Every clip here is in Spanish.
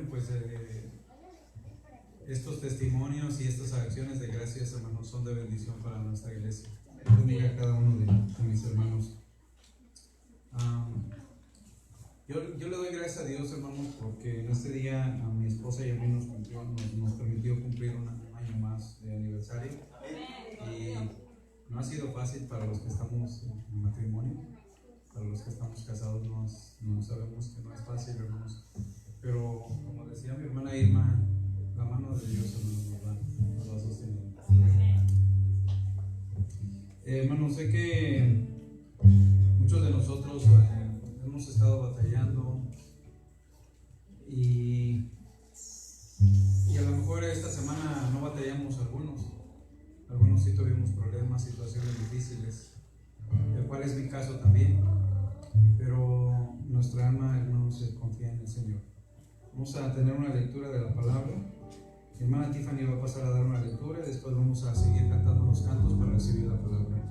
pues estos testimonios y estas acciones de gracias, hermanos, son de bendición para nuestra iglesia. Bendiga a cada uno de mis hermanos. Yo le doy gracias a Dios, hermanos, porque en este día a mi esposa y a mí nos permitió cumplir un año más de aniversario. Y no ha sido fácil para los que estamos en matrimonio, para los que estamos casados no sabemos que no es fácil, hermanos. Pero como decía mi hermana Irma, la mano de Dios, hermanos, nos va sosteniendo. Hermanos, sé que muchos de nosotros hemos estado batallando y a lo mejor esta semana no batallamos algunos sí tuvimos problemas, situaciones difíciles, el cual es mi caso también, pero nuestra alma, hermanos, confía en el Señor. Vamos a tener una lectura de la palabra. Mi hermana Tiffany va a pasar a dar una lectura y después vamos a seguir cantando unos cantos para recibir la palabra.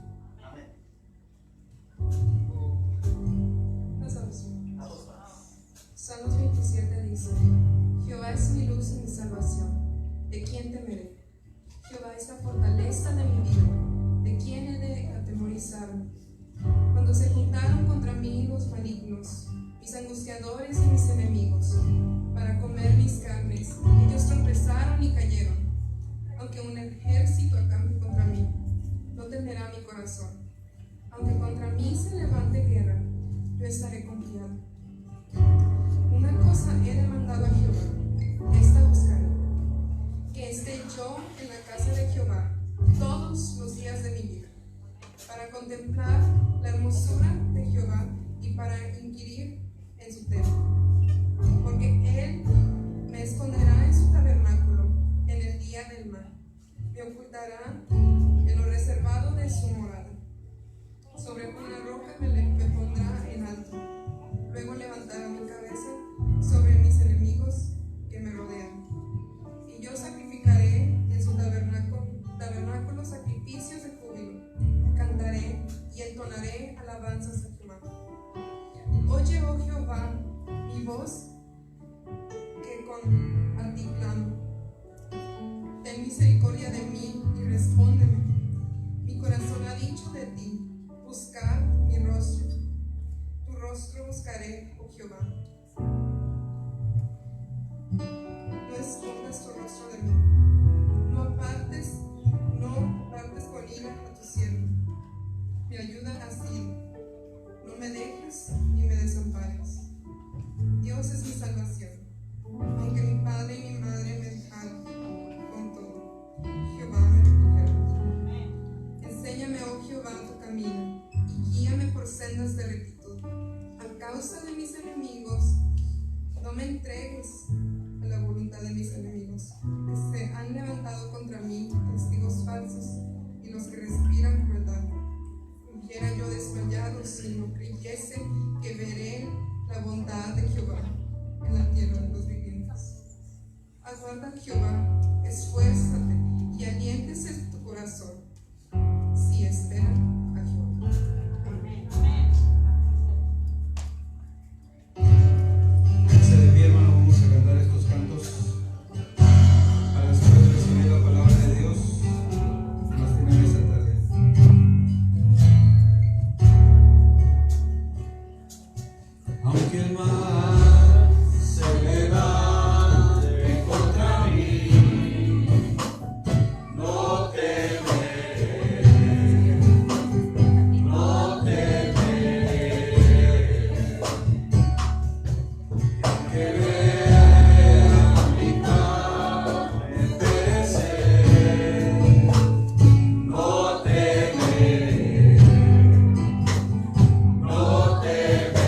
Salmos 27 dice: Jehová es mi luz y mi salvación, ¿de quién temeré? Jehová es la fortaleza de mi vida, ¿de quién he de atemorizarme? Cuando se juntaron contra mí los malignos, mis angustiadores y mis enemigos, para comer mis carnes, ellos tropezaron y cayeron. Aunque un ejército acampe contra mí, no temerá mi corazón. Aunque contra mí se levante guerra, yo estaré confiado. Una cosa he demandado a Jehová, esta buscaré, que esté yo en la casa de Jehová todos los días de mi vida, para contemplar la hermosura de Jehová y para inquirir en su templo. Porque Él me esconderá en su tabernáculo en el día del mal, me ocultará en lo reservado de su morada. Sobre una roca me pondrá en alto, luego levantará mi cabeza sobre mis enemigos que me rodean. Y yo sacrificaré en su tabernáculo sacrificios de júbilo, cantaré y entonaré alabanzas a Jehová. Oye, oh Jehová, mi voz que con a ti clamo. Ten misericordia de mí y respóndeme. Mi corazón ha dicho de ti: buscar mi rostro. Tu rostro buscaré, oh Jehová. No escondas tu rostro de mí. No apartes con ira a tu siervo. Mi ayuda ha sido. No me dejes ni me desampares. Dios es mi salvación. Aunque mi padre y mi madre me dejaron, con todo, Jehová me recogerá. Enséñame, oh Jehová, tu camino, y guíame por sendas de rectitud. A causa de mis enemigos, no me entregues a la voluntad de mis enemigos, que se han levantado contra mí testigos falsos y los que respiran crueldad. Hubiera yo desmayado si no creyese que veré la bondad de Jehová en la tierra de los vivientes. Aguarda a Jehová, esfuérzate y aliéntese tu corazón, si espera a Jehová. Amén. Póngase de pie, hermano, vamos a cantar estos cantos para después recibir la palabra de Dios que nos tiene esta tarde. Aunque el mar se levante contra mí, no temeré, no temeré. Y aunque vea mi carne perecer, no temeré, no temeré.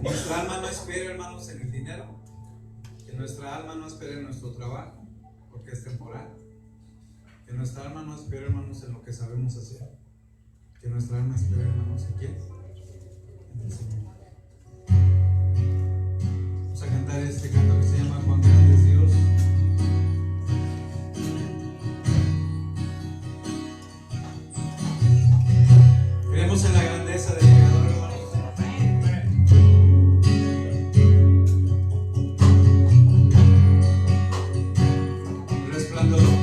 nuestra alma no espera, hermanos, en el dinero, que nuestra alma no espera en nuestro trabajo, porque es temporal, que nuestra alma no espera, hermanos, en lo que sabemos hacer, que nuestra alma espera, hermanos, ¿en quién? En el Señor. Vamos a cantar este canto que se llama Cuán grande es Dios. Creemos en la grandeza del Creador, hermanos. Resplandor. Resplandor.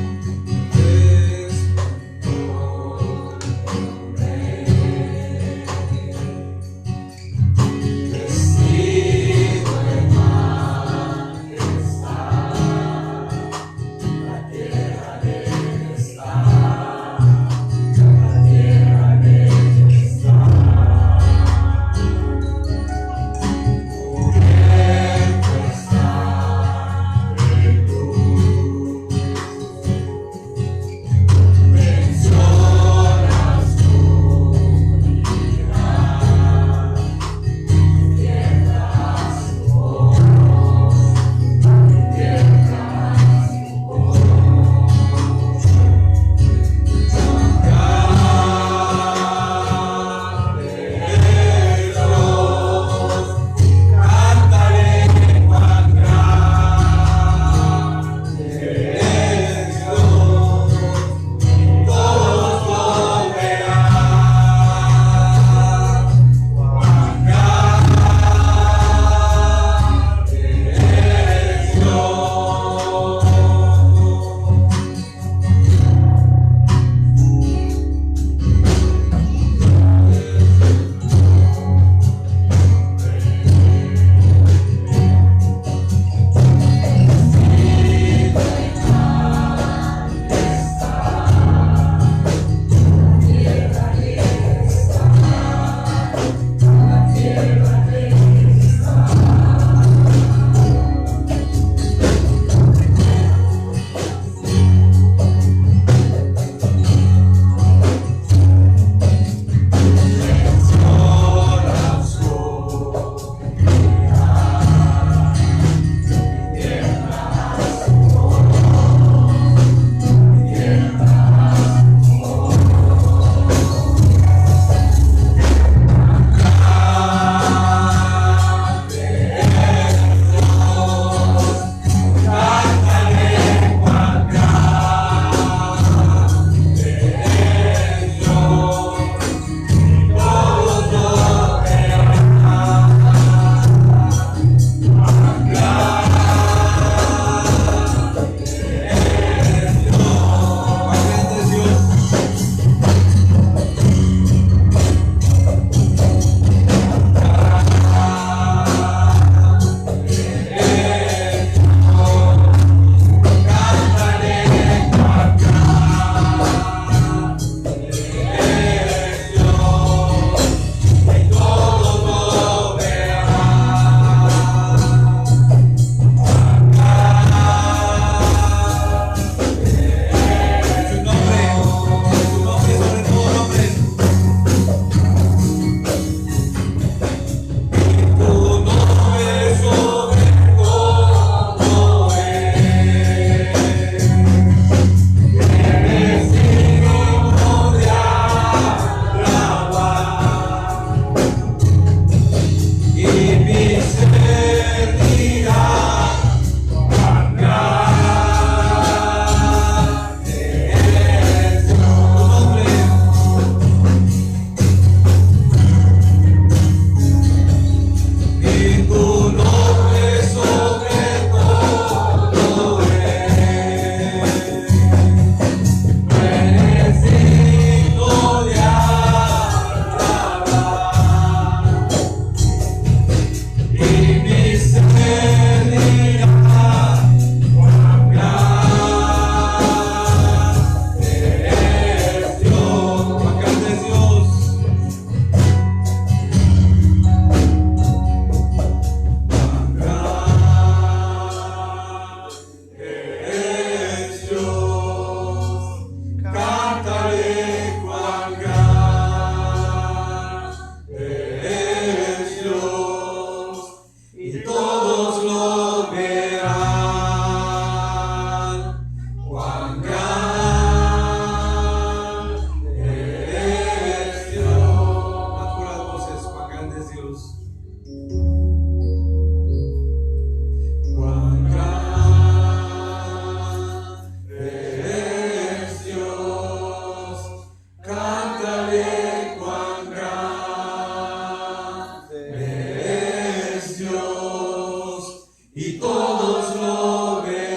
y todos lo verán.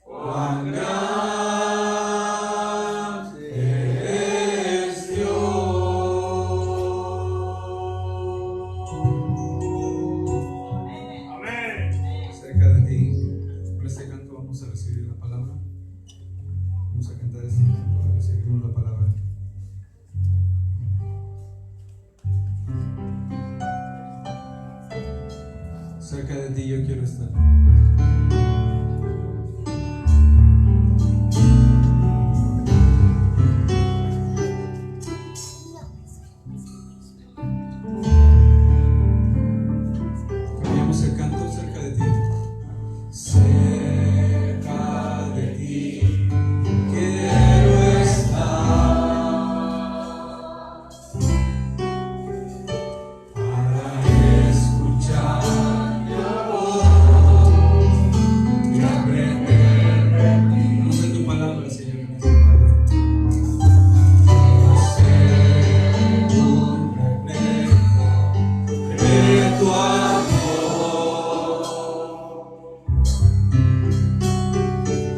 Cuán grande es Dios. Amén. Cerca de ti, con este canto vamos a recibir la palabra. Vamos a cantar este canto para recibirnos la palabra. Cerca de ti yo quiero estar. Cambiamos el canto, cerca de ti. Cerca de ti quiero estar para escuchar y aprender de ti. Vamos a tu palabra, Señor, en esta tarde. Ser un reflejo de tu amor.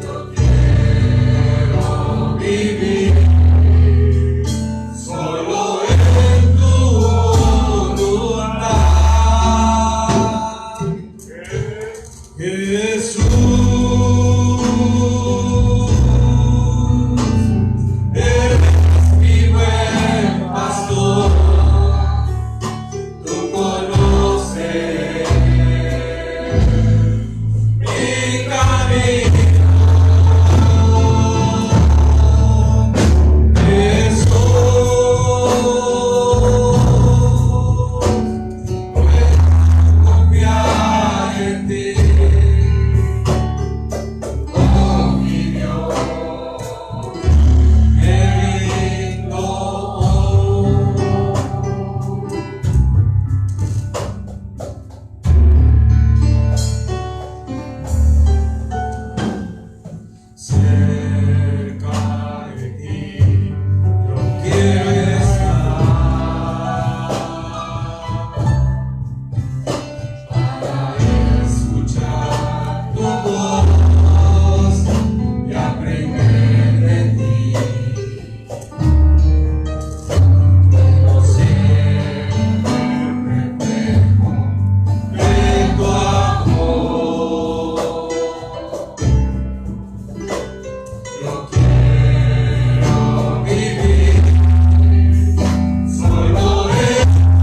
Yo quiero vivir solo en tu voluntad. Jesús, eres mi buen pastor, tú conoces mi camino. Jesús, puedo confiar en ti. Oh mi Dios, me rindo. Cerca de ti yo quiero estar para escuchar tu voz y aprender de ti. Quiero ser el reflejo de tu amor. Yo quiero vivir solo en tu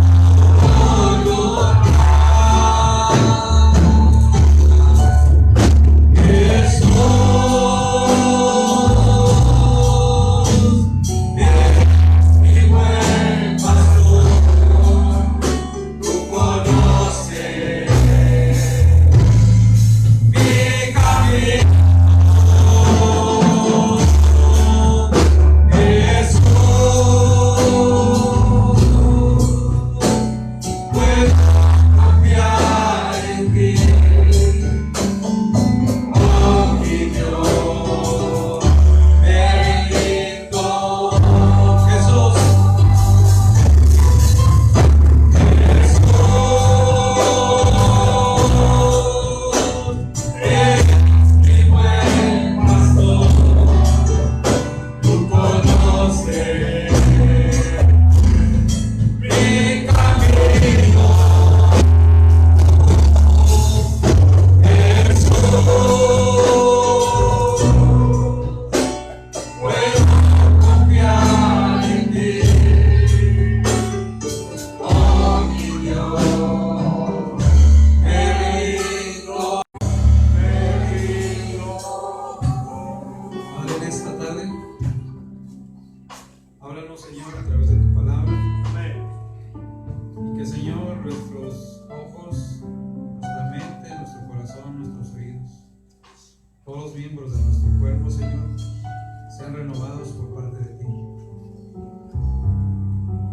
voluntad. Jesús, eres mi buen pastor, tú conoces mi camino. Jesús, puedo confiar en ti. Oh mi Dios, me rindo. Jesús, eres mi buen pastor, tú conoces mi camino. Jesús, puedo confiar en ti. Oh mi Dios, me rindo, me rindo. Padre, en esta tarde, háblanos, Señor, a través de tu palabra. Y que, Señor, nuestros ojos, nuestra mente, nuestro corazón, nuestros oídos, todos los miembros de nuestro cuerpo, Señor, sean renovados por parte de ti.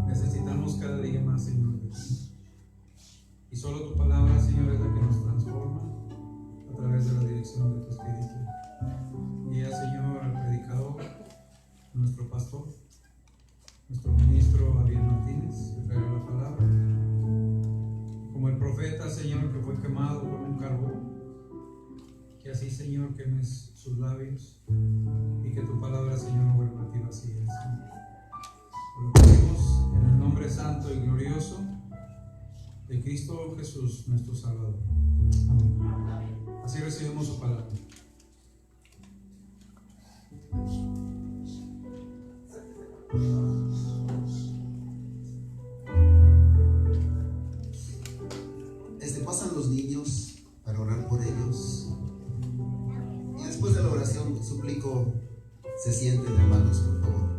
Necesitamos cada día más, Señor, de ti. Y solo tu palabra, Señor, es la que nos transforma a través de la dirección de tu Espíritu. Guía, Señor, al predicador, nuestro pastor, nuestro ministro Ariel Martínez, que traiga la palabra. Como el profeta, Señor, fue quemado con un carbón. Que así, Señor, quemes sus labios y que tu palabra, Señor, no vuelva a ti vacía, Señor. Lo pedimos en el nombre santo y glorioso de Cristo Jesús, nuestro Salvador. Amén. Así recibimos su palabra. Pasan los niños para orar por ellos. Y después de la oración suplico se sienten, hermanos, por favor.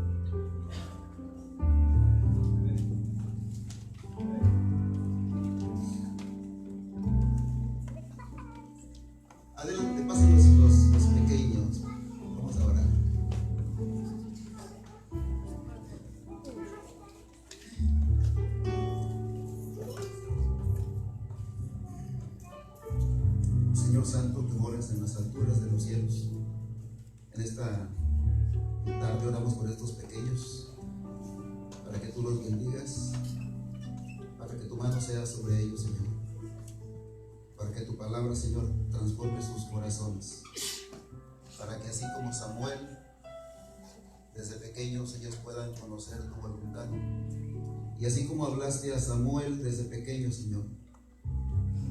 Adelante, pasen los pequeños. Vamos a orar. Señor Santo, que moras en las alturas de los cielos, en esta tarde oramos por estos pequeños, para que tú los bendigas, para que tu mano sea sobre ellos, Señor, para que tu palabra, Señor, transforme sus corazones, para que así como Samuel, desde pequeños ellos puedan conocer tu voluntad, y así como hablaste a Samuel desde pequeño, Señor,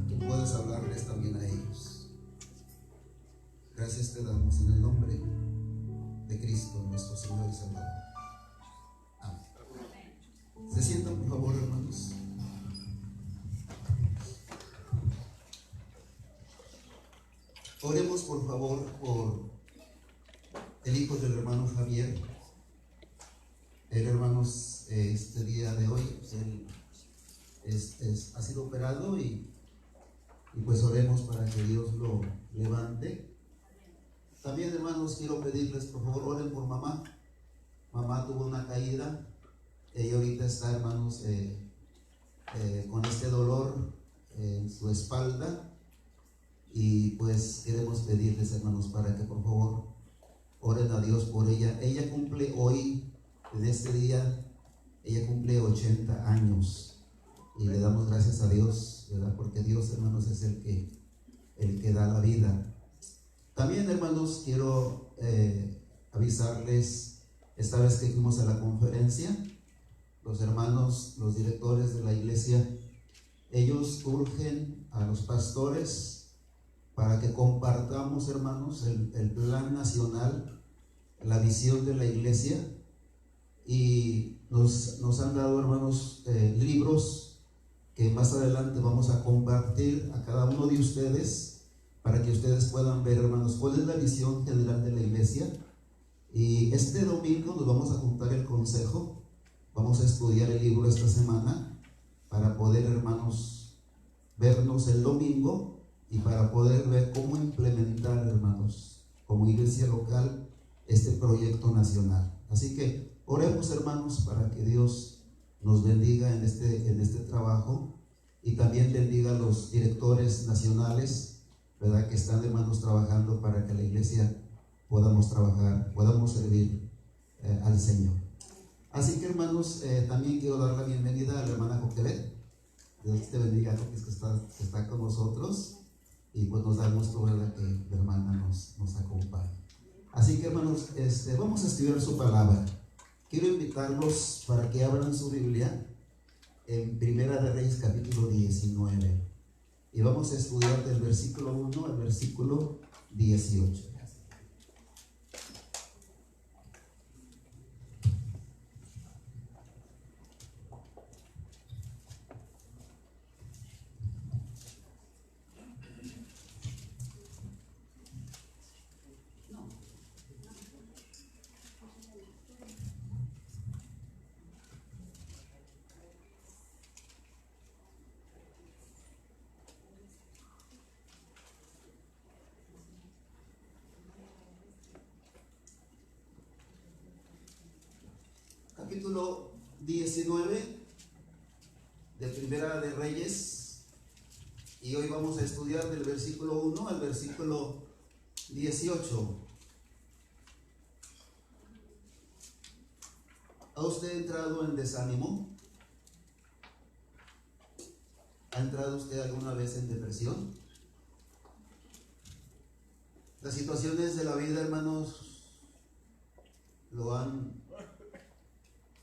tú puedes hablarles también a ellos. Gracias te damos en el nombre de Cristo, nuestro Señor y Salvador. Amén. Se sientan, por favor, hermanos. Oremos, por favor, por el hijo del hermano Javier. El hermanos, este día de hoy, él ha sido operado y pues oremos para que Dios lo levante. También, hermanos, quiero pedirles, por favor, oren por mamá. Mamá tuvo una caída. Ella ahorita está, hermanos, con este dolor en su espalda. Y pues queremos pedirles, hermanos, para que por favor oren a Dios por ella. Ella cumple hoy, en este día, ella cumple 80 años. Y le damos gracias a Dios, ¿verdad? Porque Dios, hermanos, es el que da la vida. También, hermanos, quiero avisarles, esta vez que fuimos a la conferencia, los hermanos, los directores de la iglesia, ellos urgen a los pastores para que compartamos, hermanos, el plan nacional, la visión de la iglesia, y nos han dado, hermanos, libros que más adelante vamos a compartir a cada uno de ustedes, para que ustedes puedan ver, hermanos, cuál es la visión general de la iglesia. Y este domingo nos vamos a juntar el consejo, vamos a estudiar el libro esta semana, para poder, hermanos, vernos el domingo y para poder ver cómo implementar, hermanos, como iglesia local, este proyecto nacional. Así que oremos, hermanos, para que Dios nos bendiga en este trabajo, y también bendiga a los directores nacionales, ¿verdad?, que están, hermanos, trabajando para que la iglesia podamos trabajar, podamos servir al Señor. Así que, hermanos, también quiero dar la bienvenida a la hermana Joquebet. Dios te bendiga, que está con nosotros, y pues nos da gusto, ¿verdad?, que la hermana nos acompañe. Así que, hermanos, vamos a estudiar su palabra. Quiero invitarlos para que abran su Biblia en Primera de Reyes, capítulo 19. Y vamos a estudiar del versículo 1 al versículo 18. Capítulo 19 de Primera de Reyes, y hoy vamos a estudiar del versículo 1 al versículo 18. ¿Ha usted entrado en desánimo? ¿Ha entrado usted alguna vez en depresión? Las situaciones de la vida, hermanos, lo han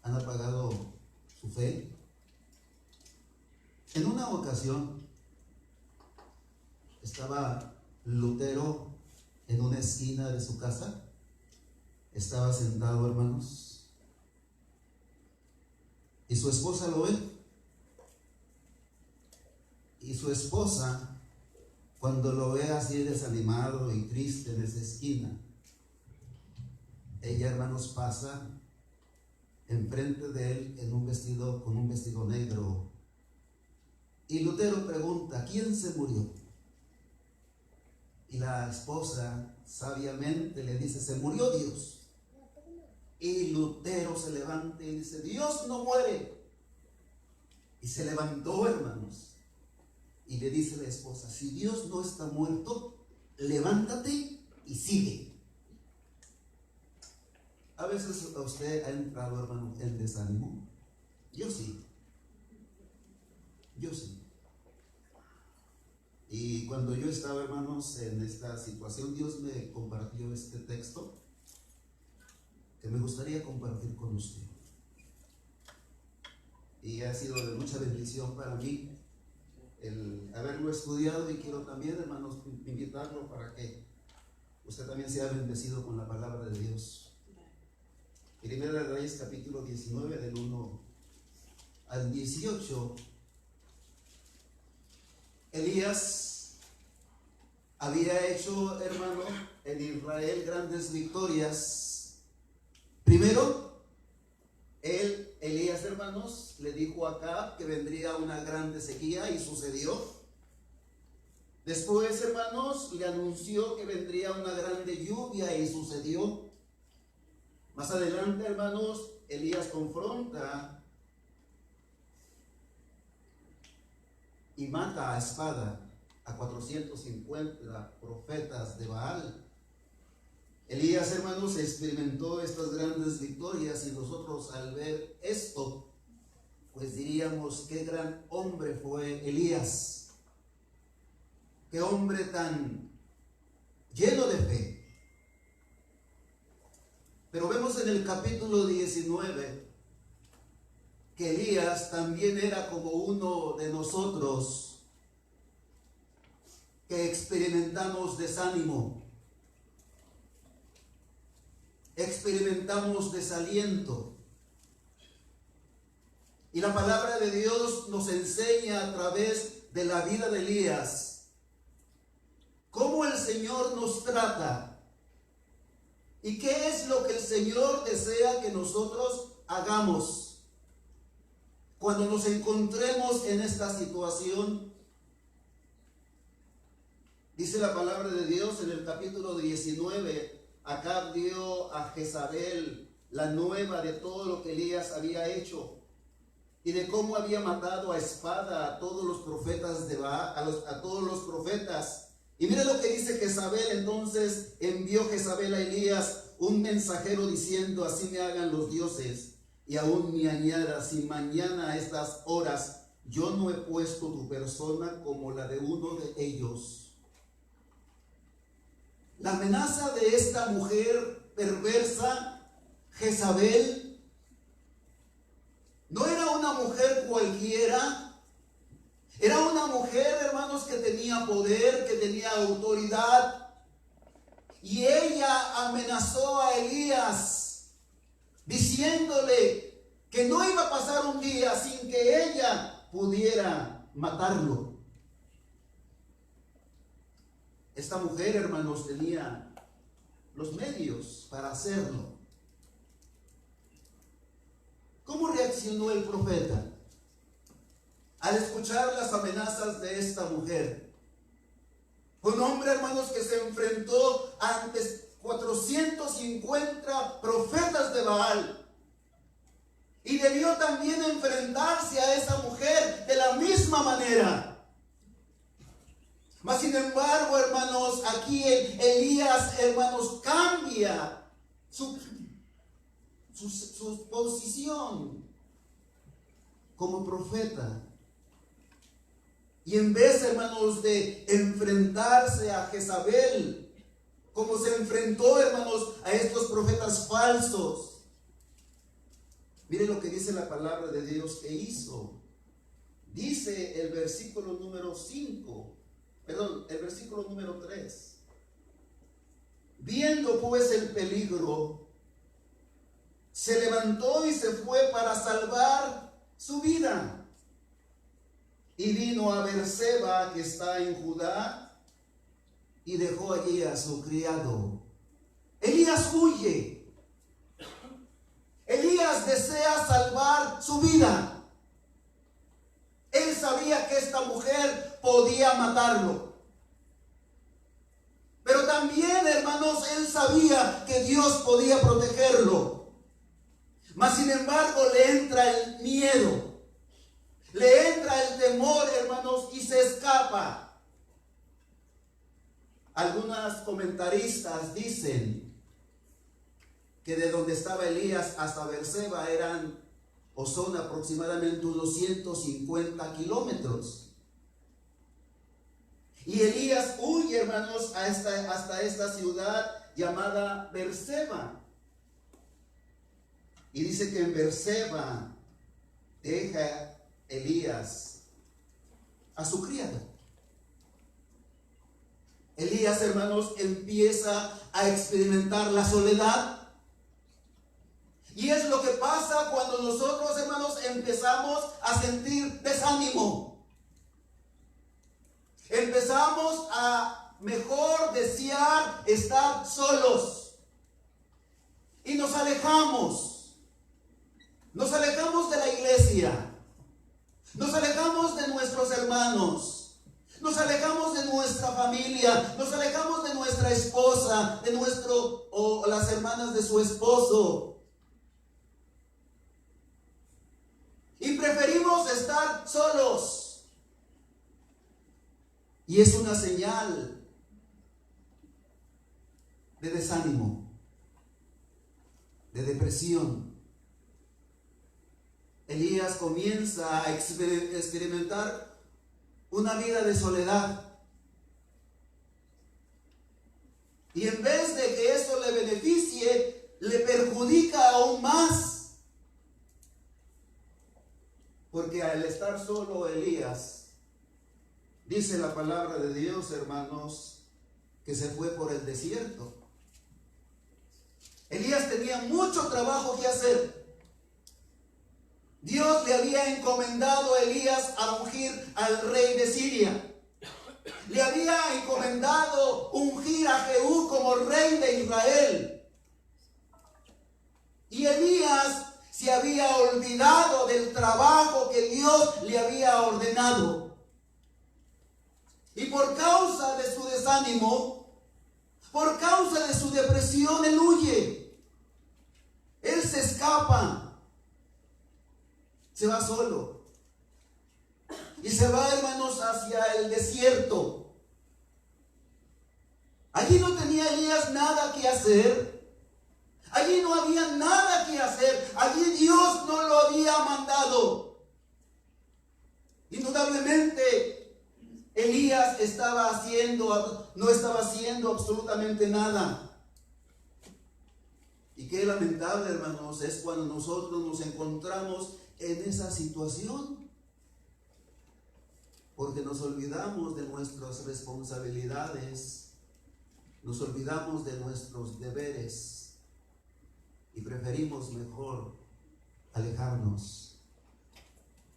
apagado su fe. En una ocasión estaba Lutero en una esquina de su casa. Estaba sentado, hermanos, y su esposa lo ve. Y su esposa, cuando lo ve así desanimado y triste en esa esquina, ella, hermanos, pasa enfrente de él con un vestido negro. Y Lutero pregunta: ¿quién se murió? Y la esposa sabiamente le dice: se murió Dios. Y Lutero se levanta y dice: Dios no muere. Y se levantó, hermanos, y le dice a la esposa: si Dios no está muerto, levántate y sigue. A veces usted ha entrado, hermano, en desánimo. Yo sí. Y cuando yo estaba, hermanos, en esta situación, Dios me compartió este texto que me gustaría compartir con usted. Y ha sido de mucha bendición para mí el haberlo estudiado, y quiero también, hermanos, invitarlo para que usted también sea bendecido con la palabra de Dios. Primera de Reyes, capítulo 19, del 1 al 18. Elías había hecho, hermano, en Israel grandes victorias. Primero, Elías, hermanos, le dijo a Acab que vendría una grande sequía, y sucedió. Después, hermanos, le anunció que vendría una grande lluvia, y sucedió. Más adelante, hermanos, Elías confronta y mata a espada a 450 profetas de Baal. Elías, hermanos, experimentó estas grandes victorias, y nosotros al ver esto, pues diríamos: qué gran hombre fue Elías, qué hombre tan lleno de fe. Pero vemos en el capítulo 19 que Elías también era como uno de nosotros, que experimentamos desánimo, experimentamos desaliento. Y la palabra de Dios nos enseña a través de la vida de Elías cómo el Señor nos trata y qué es lo que el Señor desea que nosotros hagamos cuando nos encontremos en esta situación. Dice la palabra de Dios en el capítulo 19, Acab dio a Jezabel la nueva de todo lo que Elías había hecho y de cómo había matado a espada a todos los profetas de Baal, a todos los profetas. Y mira lo que dice Jezabel. Entonces envió Jezabel a Elías un mensajero diciendo: así me hagan los dioses, y aún me añada, si mañana a estas horas yo no he puesto tu persona como la de uno de ellos. La amenaza de esta mujer perversa, Jezabel, no era una mujer cualquiera. Era una mujer, hermanos, que tenía poder, que tenía autoridad. Y ella amenazó a Elías diciéndole que no iba a pasar un día sin que ella pudiera matarlo. Esta mujer, hermanos, tenía los medios para hacerlo. ¿Cómo reaccionó el profeta al escuchar las amenazas de esta mujer? Un hombre, hermanos, que se enfrentó ante 450 profetas de Baal, y debió también enfrentarse a esa mujer de la misma manera. Mas sin embargo, hermanos, aquí Elías, hermanos, cambia su posición como profeta. Y en vez, hermanos, de enfrentarse a Jezabel, como se enfrentó, hermanos, a estos profetas falsos, mire lo que dice la palabra de Dios que hizo. Dice el versículo número 5, perdón, el versículo número 3. Viendo pues el peligro, se levantó y se fue para salvar su vida. Y vino a Berseba, que está en Judá, y dejó allí a su criado. Elías huye. Elías desea salvar su vida. Él sabía que esta mujer podía matarlo. Pero también, hermanos, él sabía que Dios podía protegerlo. Mas sin embargo le entra el miedo. Le entra el temor, hermanos, y se escapa. Algunas comentaristas dicen que de donde estaba Elías hasta Berseba son aproximadamente unos 150 kilómetros. Y Elías huye, hermanos, hasta esta ciudad llamada Berseba. Y dice que en Berseba deja Elías a su criado. Elías, hermanos, empieza a experimentar la soledad. Y es lo que pasa cuando nosotros, hermanos, empezamos a sentir desánimo. Empezamos a mejor desear estar solos. Y nos alejamos. Nos alejamos de la iglesia. Nos alejamos de nuestros hermanos, nos alejamos de nuestra familia, nos alejamos de nuestra esposa, o las hermanas de su esposo. Y preferimos estar solos. Y es una señal de desánimo, de depresión. Elías comienza a experimentar una vida de soledad. Y en vez de que eso le beneficie, le perjudica aún más. Porque al estar solo Elías, dice la palabra de Dios, hermanos, que se fue por el desierto. Elías tenía mucho trabajo que hacer. Dios le había encomendado a Elías a ungir al rey de Siria. Le había encomendado ungir a Jehú como rey de Israel. Y Elías se había olvidado del trabajo que Dios le había ordenado. Y por causa de su desánimo, por causa de su depresión, él huye. Él se escapa. Se va solo. Y se va, hermanos, hacia el desierto. Allí no tenía Elías nada que hacer. Allí no había nada que hacer. Allí Dios no lo había mandado. Indudablemente, Elías no estaba haciendo absolutamente nada. Y qué lamentable, hermanos, es cuando nosotros nos encontramos en esa situación, porque nos olvidamos de nuestras responsabilidades, nos olvidamos de nuestros deberes y preferimos mejor alejarnos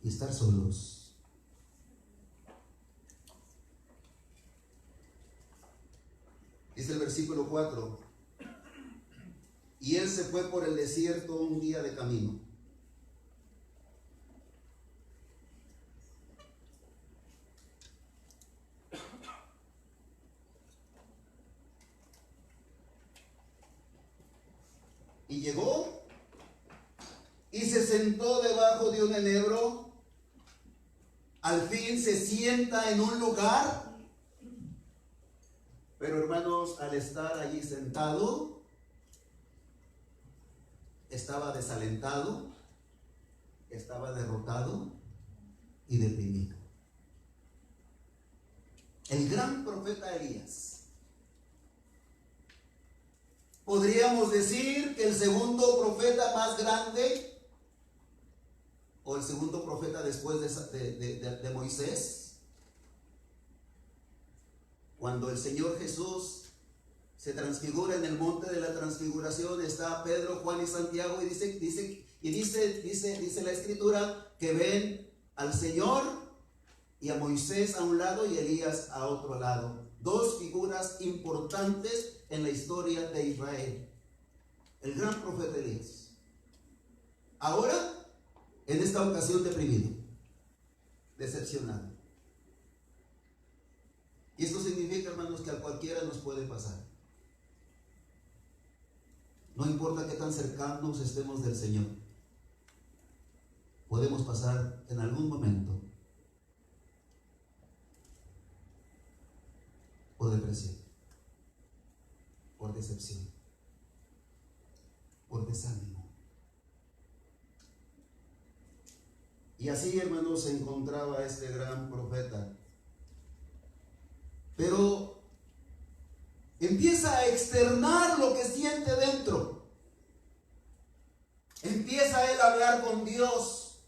y estar solos. Dice el versículo 4: y él se fue por el desierto un día de camino. Y llegó y se sentó debajo de un enebro. Al fin se sienta en un lugar. Pero hermanos, al estar allí sentado, estaba desalentado, estaba derrotado y deprimido. el gran profeta Elías. Podríamos decir que el segundo profeta más grande, o el segundo profeta después de Moisés, cuando el Señor Jesús se transfigura en el monte de la transfiguración, está Pedro, Juan y Santiago, y dice la escritura que ven al Señor y a Moisés a un lado y Elías a otro lado. Dos figuras importantes en la historia de Israel. El gran profeta Elías. Ahora, en esta ocasión deprimido, decepcionado. Y esto significa, hermanos, que a cualquiera nos puede pasar. No importa qué tan cercanos estemos del Señor, podemos pasar en algún momento por depresión, por decepción, por desánimo. Y así, hermanos, se encontraba este gran profeta. Pero empieza a externar lo que siente dentro. Empieza él a hablar con Dios.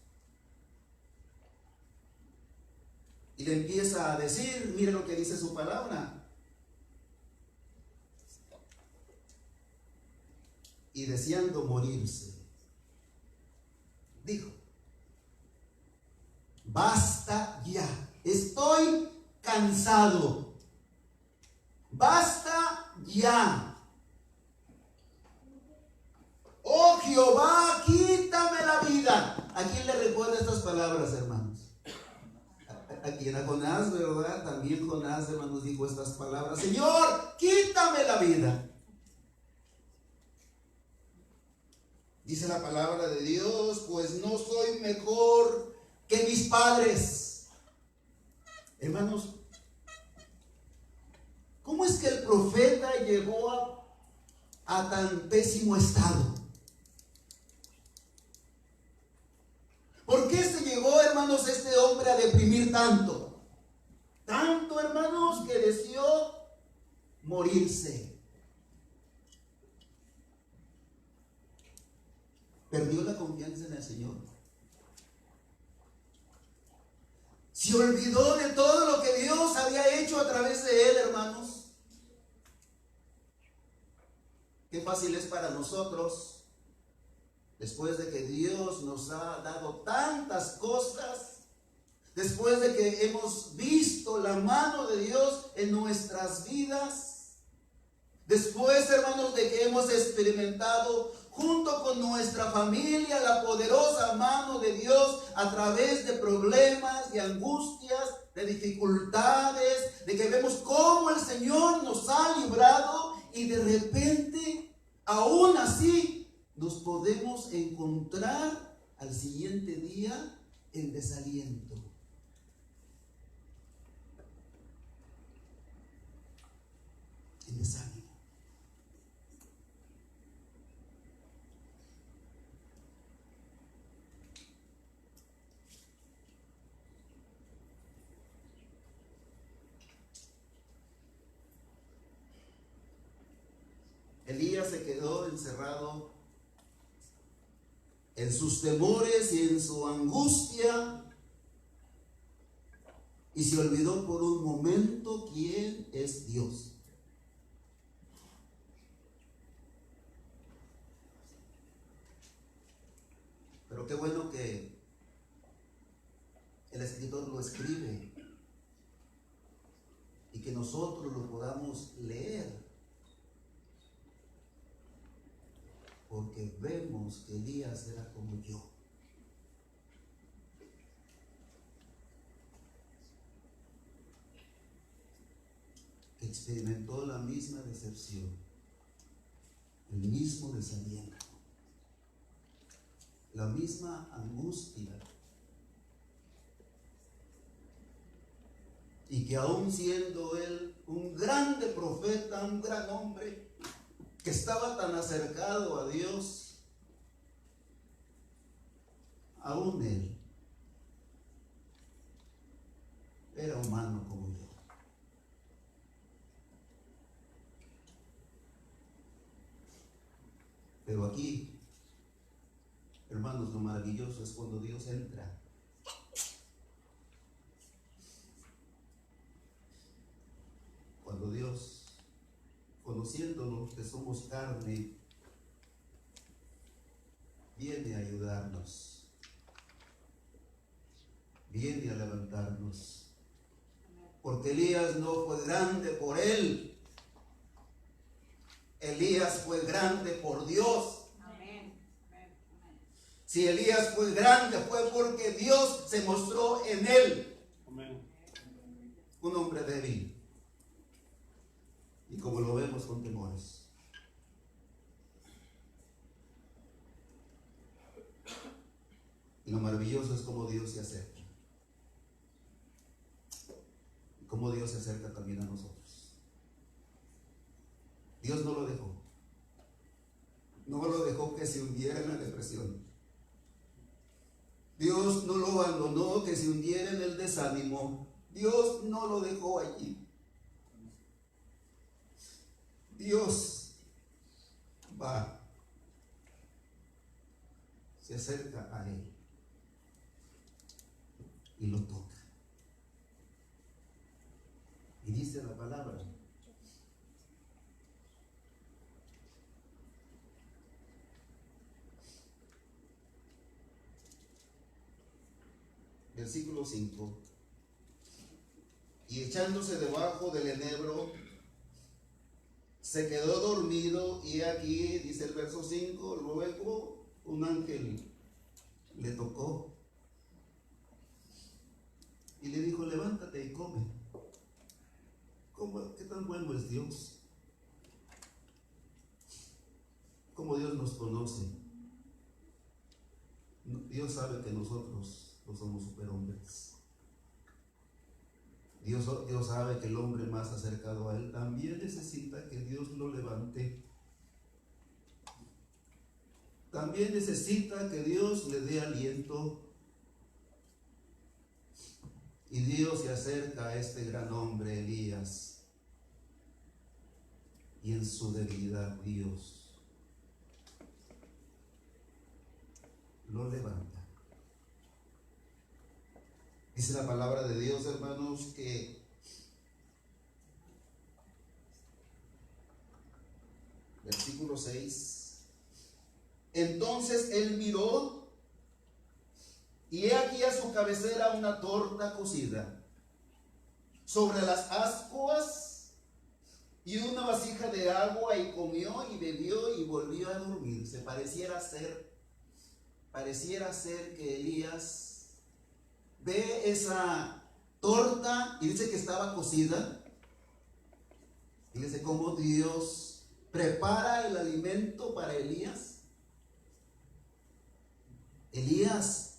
Y le empieza a decir, mire lo que dice su palabra. Y deseando morirse, dijo: basta ya, estoy cansado. Basta ya. Oh Jehová, quítame la vida. ¿A quién le recuerda estas palabras, hermanos? A quien, a Jonás, ¿verdad? También Jonás, hermanos, dijo estas palabras: Señor, quítame la vida. Dice la palabra de Dios: pues no soy mejor que mis padres. Hermanos, ¿cómo es que el profeta llegó a tan pésimo estado? ¿Por qué se llegó, hermanos, este hombre a deprimir tanto? Tanto, hermanos, que deseó morirse. Perdió la confianza en el Señor. Se olvidó de todo lo que Dios había hecho a través de él, hermanos. Qué fácil es para nosotros, después de que Dios nos ha dado tantas cosas, después de que hemos visto la mano de Dios en nuestras vidas, después, hermanos, de que hemos experimentado junto con nuestra familia la poderosa mano de Dios a través de problemas, de angustias, de dificultades, de que vemos cómo el Señor nos ha librado, y de repente, aún así, nos podemos encontrar al siguiente día en desaliento. En desánimo. Elías se quedó encerrado en sus temores y en su angustia, y se olvidó por un momento quién es Dios. Pero qué bueno que el escritor lo escribe y que nosotros lo podamos leer. Porque vemos que Elías era como yo. Que experimentó la misma decepción, el mismo desaliento, la misma angustia. Y que aún siendo él un grande profeta, un gran hombre, que estaba tan acercado a Dios, aún él era humano como yo. Pero aquí, hermanos, lo maravilloso es cuando Dios entra. Cuando Dios, conociéndonos que somos carne, viene a ayudarnos, viene a levantarnos. Porque Elías no fue grande por él. Elías fue grande por Dios. Si Elías fue grande fue porque Dios se mostró en él. Un hombre débil. Y como lo vemos con temores. Y lo maravilloso es cómo Dios se acerca. Y cómo Dios se acerca también a nosotros. Dios no lo dejó. No lo dejó que se hundiera en la depresión. Dios no lo abandonó que se hundiera en el desánimo. Dios no lo dejó allí. Dios va, se acerca a él y lo toca. Y dice la palabra: versículo 5, y echándose debajo del enebro, se quedó dormido, y aquí, dice el verso 5, luego un ángel le tocó y le dijo: levántate y come. ¿Qué tan bueno es Dios? Como Dios nos conoce. Dios sabe que nosotros no somos superhombres. Dios sabe que el hombre más acercado a Él también necesita que Dios lo levante. También necesita que Dios le dé aliento. Y Dios se acerca a este gran hombre, Elías. Y en su debilidad Dios lo levanta. Dice la palabra de Dios, hermanos, que versículo 6, entonces él miró, y he aquí a su cabecera una torta cocida sobre las ascuas y una vasija de agua, y comió y bebió y volvió a dormirse. Pareciera ser que Elías ve esa torta y dice que estaba cocida. Fíjese cómo Dios prepara el alimento para Elías. Elías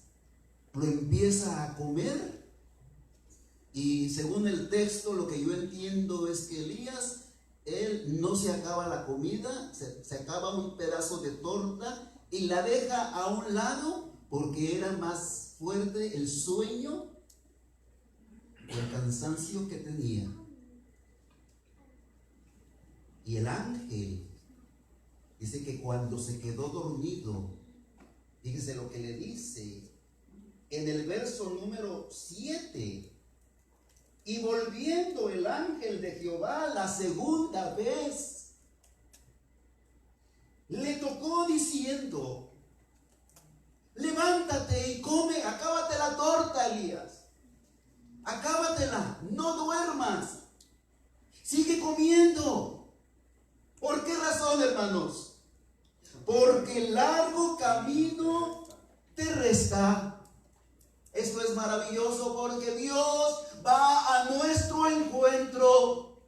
lo empieza a comer, y según el texto, lo que yo entiendo es que Elías, él no se acaba la comida, se acaba un pedazo de torta y la deja a un lado porque era más fuerte el sueño o el cansancio que tenía. Y el ángel dice que cuando se quedó dormido, fíjese lo que le dice en el verso número 7: y volviendo el ángel de Jehová la segunda vez, le tocó diciendo: levántate y come, acábate la torta, Elías, acábatela, no duermas, sigue comiendo. ¿Por qué razón, hermanos? Porque el largo camino te resta. Esto es maravilloso, porque Dios va a nuestro encuentro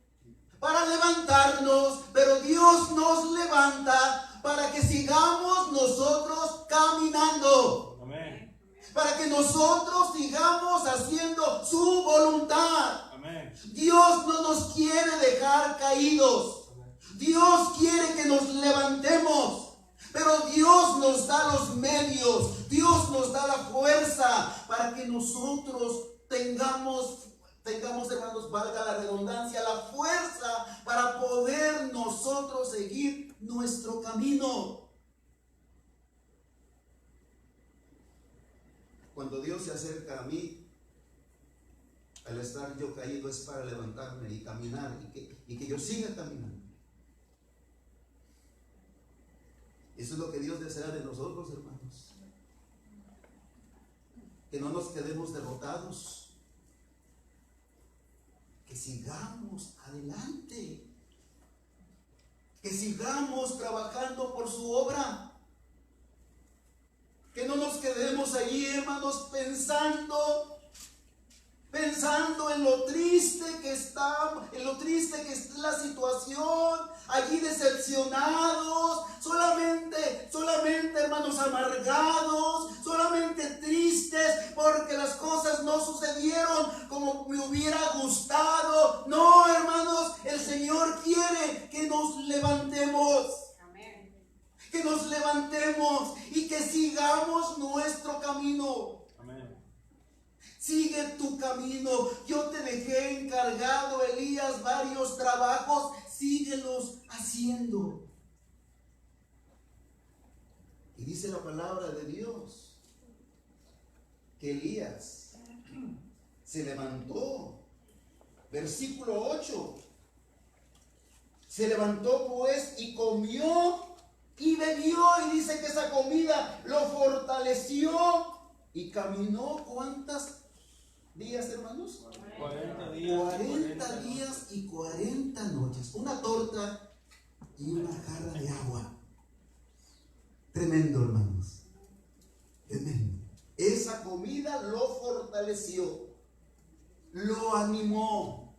para levantarnos, pero Dios nos levanta para que sigamos nosotros caminando. Amén. Para que nosotros sigamos haciendo su voluntad. Amén. Dios no nos quiere dejar caídos. Dios quiere que nos levantemos, pero Dios nos da los medios, Dios nos da la fuerza para que nosotros tengamos, hermanos, valga la redundancia, la fuerza para poder nosotros seguir nuestro camino. cuando Dios se acerca a mí, al estar yo caído, es para levantarme y caminar y que yo siga caminando. Eso es lo que Dios desea de nosotros, hermanos. Que no nos quedemos derrotados. Que sigamos adelante. Que sigamos trabajando por su obra. Que no nos quedemos allí, hermanos, pensando en lo triste que está, la situación, allí decepcionados, solamente, hermanos, amargados, solamente tristes porque las cosas no sucedieron como me hubiera gustado. No, hermanos, el Señor quiere que nos levantemos. Que nos levantemos y que sigamos nuestro camino. Amén. Sigue tu camino. Yo te dejé encargado, Elías, varios trabajos. Síguelos haciendo. Y dice la palabra de Dios que Elías se levantó. Versículo 8. Se levantó pues y comió y bebió, y dice que esa comida lo fortaleció y caminó. ¿Cuántos días, hermanos? 40 días. 40 días y 40 noches. Una torta y una jarra de agua. Tremendo, hermanos. Tremendo. Esa comida lo fortaleció, lo animó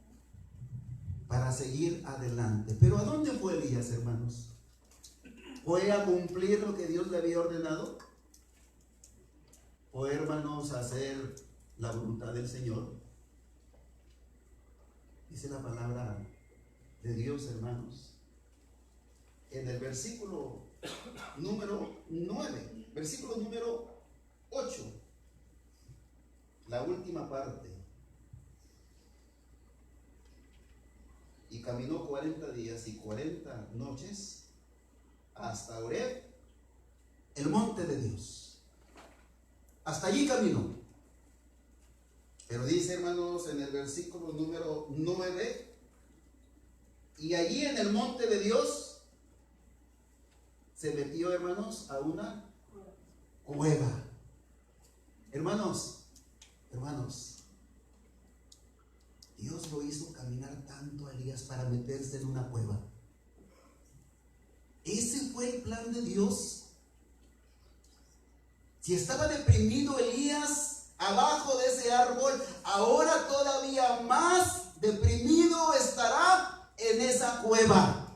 para seguir adelante. Pero ¿a dónde fue Elías, hermanos? ¿Fue a cumplir lo que Dios le había ordenado? ¿Fue, hermanos, a hacer la voluntad del Señor? Dice la palabra de Dios, hermanos, en el versículo número 9, versículo número 8, la última parte. Y caminó 40 días y 40 noches hasta Oreb, el monte de Dios. Hasta allí caminó. Pero dice, hermanos, en el versículo número 9, y allí en el monte de Dios se metió, hermanos, a una cueva. Hermanos, Dios lo hizo caminar tanto a Elías para meterse en una cueva. Ese fue el plan de Dios. Si estaba deprimido Elías abajo de ese árbol, ahora todavía más deprimido estará en esa cueva.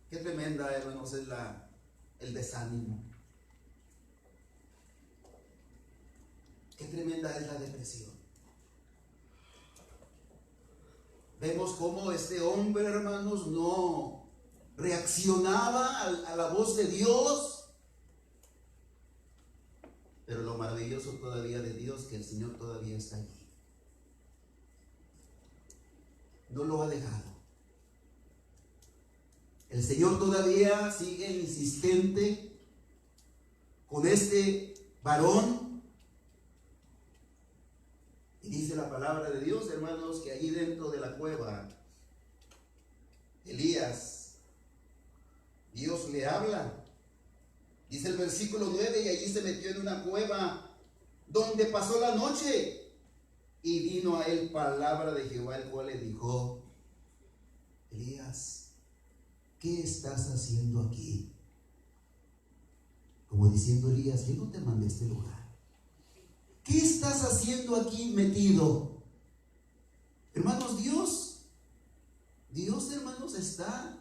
Qué tremenda, hermanos, es el desánimo. Qué tremenda es la depresión. Vemos cómo este hombre, hermanos, no reaccionaba a la voz de Dios. Pero lo maravilloso todavía de Dios, que el Señor todavía está allí. No lo ha dejado. El Señor todavía sigue insistente con este varón. Y dice la palabra de Dios, hermanos, que allí dentro de la cueva, Elías, Dios le habla. Dice el versículo 9, y allí se metió en una cueva donde pasó la noche. Y vino a él palabra de Jehová, el cual le dijo: Elías, ¿qué estás haciendo aquí? Como diciendo, Elías, yo no te mandé a este lugar. ¿Qué estás haciendo aquí metido? Hermanos, Dios, hermanos, está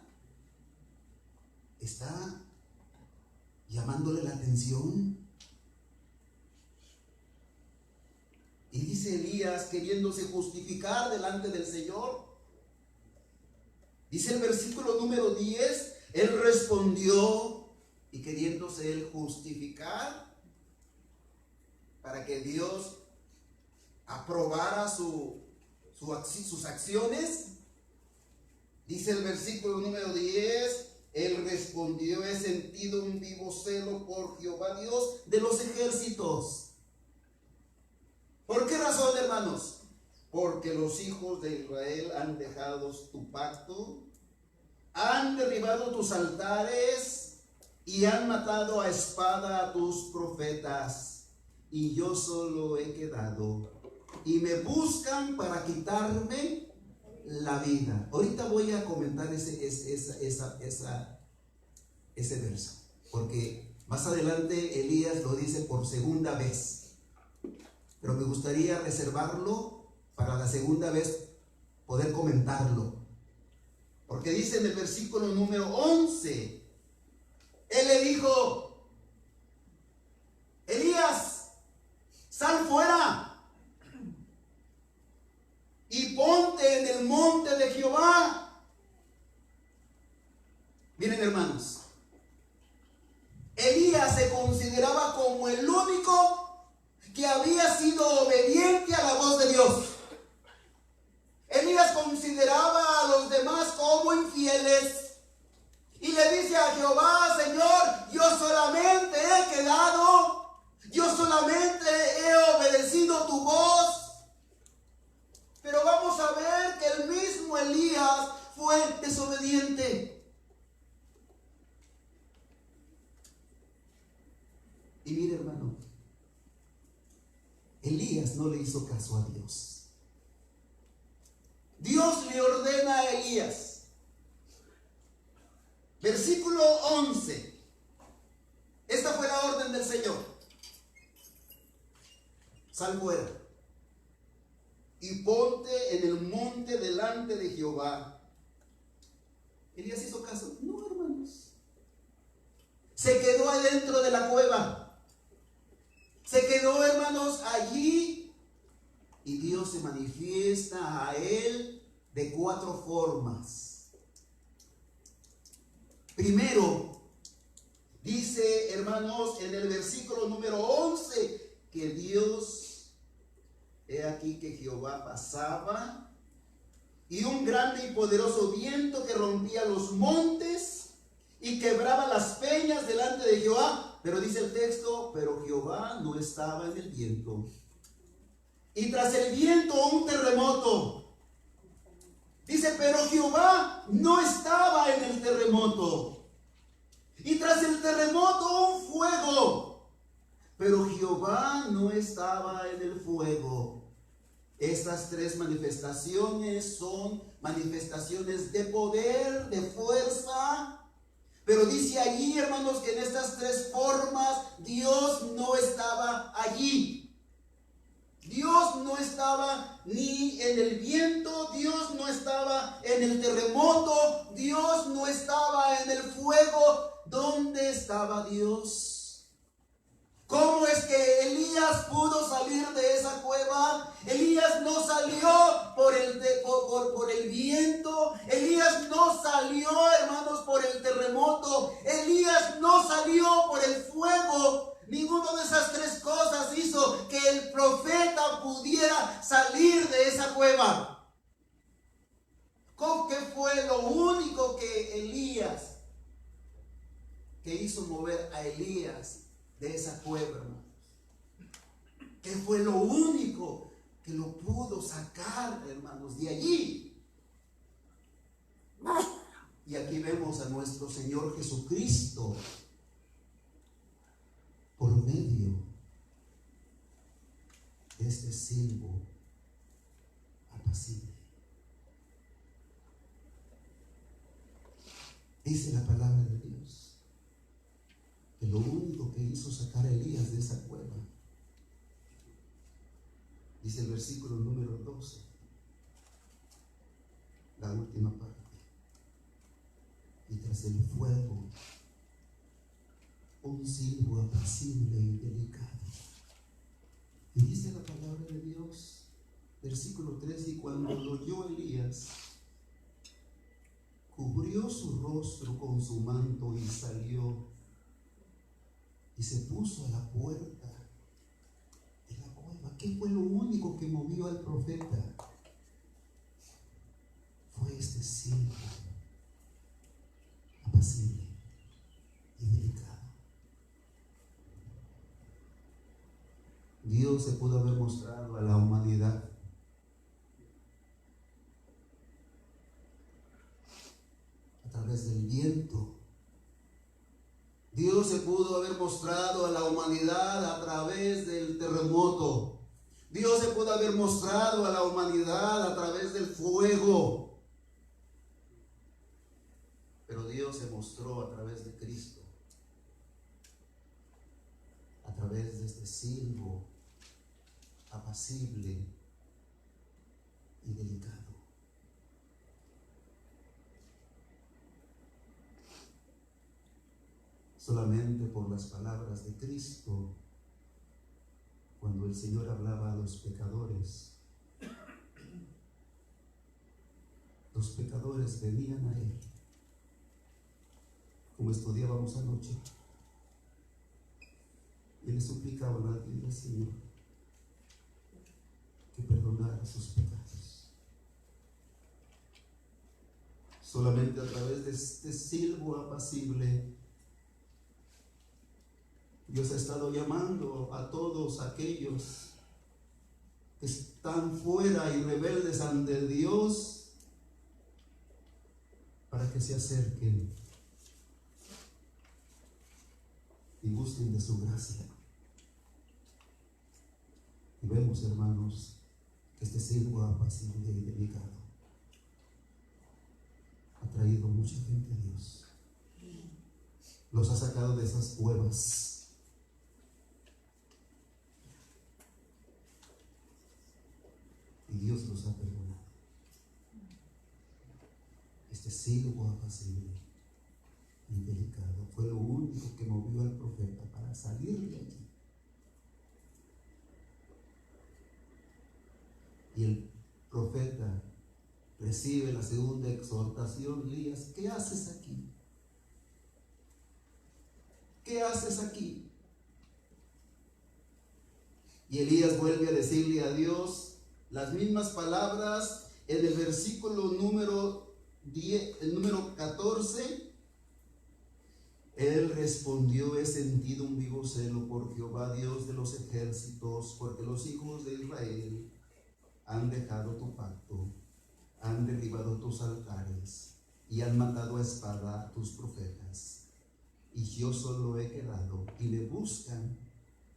llamándole la atención. Y dice Elías, queriéndose justificar delante del Señor. Dice el versículo número 10, él respondió, y queriéndose él justificar para que Dios aprobara sus acciones. Dice el versículo número 10, Él respondió: he sentido un vivo celo por Jehová Dios de los ejércitos. ¿Por qué razón, hermanos? Porque los hijos de Israel han dejado tu pacto, han derribado tus altares y han matado a espada a tus profetas, y yo solo he quedado, y me buscan para quitarme la vida. Ahorita voy a comentar ese verso, porque más adelante Elías lo dice por segunda vez, pero me gustaría reservarlo para la segunda vez poder comentarlo, porque dice en el versículo número 11, él le dijo: Elías, sal fuera y ponte en el monte de Jehová. Miren, hermanos, Elías se consideraba como el único que había sido obediente a la voz de Dios. Elías consideraba a los demás como infieles y le dice a Jehová: Señor, yo solamente he quedado, yo solamente he obedecido tu voz. Pero vamos a ver que el mismo Elías fue desobediente. Y mire, hermano, Elías no le hizo caso a Dios. Dios le ordena a Elías, versículo 11. Esta fue la orden del Señor: sal fuera y ponte en el monte delante de Jehová. ¿Elías hizo caso? No, hermanos. Se quedó adentro de la cueva. Se quedó, hermanos, allí. Y Dios se manifiesta a él de 4 formas. Primero, dice, hermanos, en el versículo número 11, que Dios, he aquí que Jehová pasaba, y un grande y poderoso viento que rompía los montes y quebraba las peñas delante de Jehová. Pero dice el texto: pero Jehová no estaba en el viento. Y tras el viento un terremoto. Dice: pero Jehová no estaba en el terremoto. Y tras el terremoto un fuego. Pero Jehová no estaba en el fuego. Estas 3 manifestaciones son manifestaciones de poder, de fuerza. Pero dice allí, hermanos, que en estas 3 formas Dios no estaba allí. Dios no estaba ni en el viento, Dios no estaba en el terremoto, Dios no estaba en el fuego. ¿Dónde estaba Dios? ¿Cómo es que Elías pudo salir de esa cueva? Elías no salió por el viento. Elías no salió, hermanos, por el terremoto. Elías no salió por el fuego. Ninguno de esas 3 cosas hizo que el profeta pudiera salir de esa cueva. ¿Qué fue lo único que hizo mover a Elías de esa cueva, hermanos? ¿Qué fue lo único que lo pudo sacar, hermanos, de allí? Y aquí vemos a nuestro Señor Jesucristo por medio de este siervo apacible. Dice la palabra de Dios que lo único que hizo sacar a Elías de esa cueva, dice el versículo número 12, la última parte: y tras el fuego un silbo apacible y delicado. Y dice la palabra de Dios, versículo 13: y cuando lo oyó Elías, cubrió su rostro con su manto y salió y se puso a la puerta de la cueva. ¿Qué fue lo único que movió al profeta? Fue este silbo apacible. Dios se pudo haber mostrado a la humanidad? A través del viento. Dios se pudo haber mostrado a la humanidad a través del terremoto. Dios se pudo haber mostrado a la humanidad a través del fuego. Pero Dios se mostró a través de Cristo, a través de este silbo apacible y delicado. Solamente por las palabras de Cristo, cuando el Señor hablaba a los pecadores venían a Él, como estudiábamos anoche, y le suplicaban al Señor que perdonara sus pecados. Solamente a través de este silbo apacible, Dios ha estado llamando a todos aquellos que están fuera y rebeldes ante Dios para que se acerquen y busquen de su gracia. Y vemos, hermanos, que este silbo apacible y delicado ha traído mucha gente a Dios. Los ha sacado de esas cuevas. Y Dios los ha perdonado. Este silbo apacible y delicado fue lo único que movió al profeta para salir de allí. Y el profeta recibe la segunda exhortación. Elías, ¿qué haces aquí? ¿Qué haces aquí? Y Elías vuelve a decirle a Dios las mismas palabras en el versículo número 10, el número 14. Él respondió: he sentido un vivo celo por Jehová, Dios de los ejércitos, porque los hijos de Israel han dejado tu pacto, han derribado tus altares y han matado a espada a tus profetas. Y yo solo he quedado y me buscan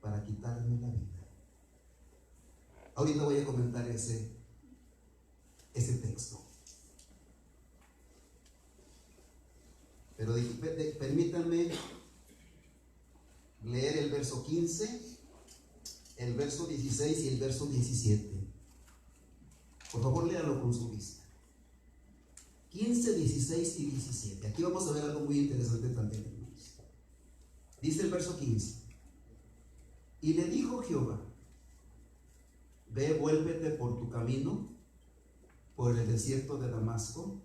para quitarme la vida. Ahorita voy a comentar ese texto. Pero permítanme leer el verso 15, el verso 16 y el verso 17. Por favor, léanlo con su vista. 15, 16 y 17. Aquí vamos a ver algo muy interesante también, hermanos. Dice el verso 15: y le dijo Jehová: ve, vuélvete por tu camino, por el desierto de Damasco,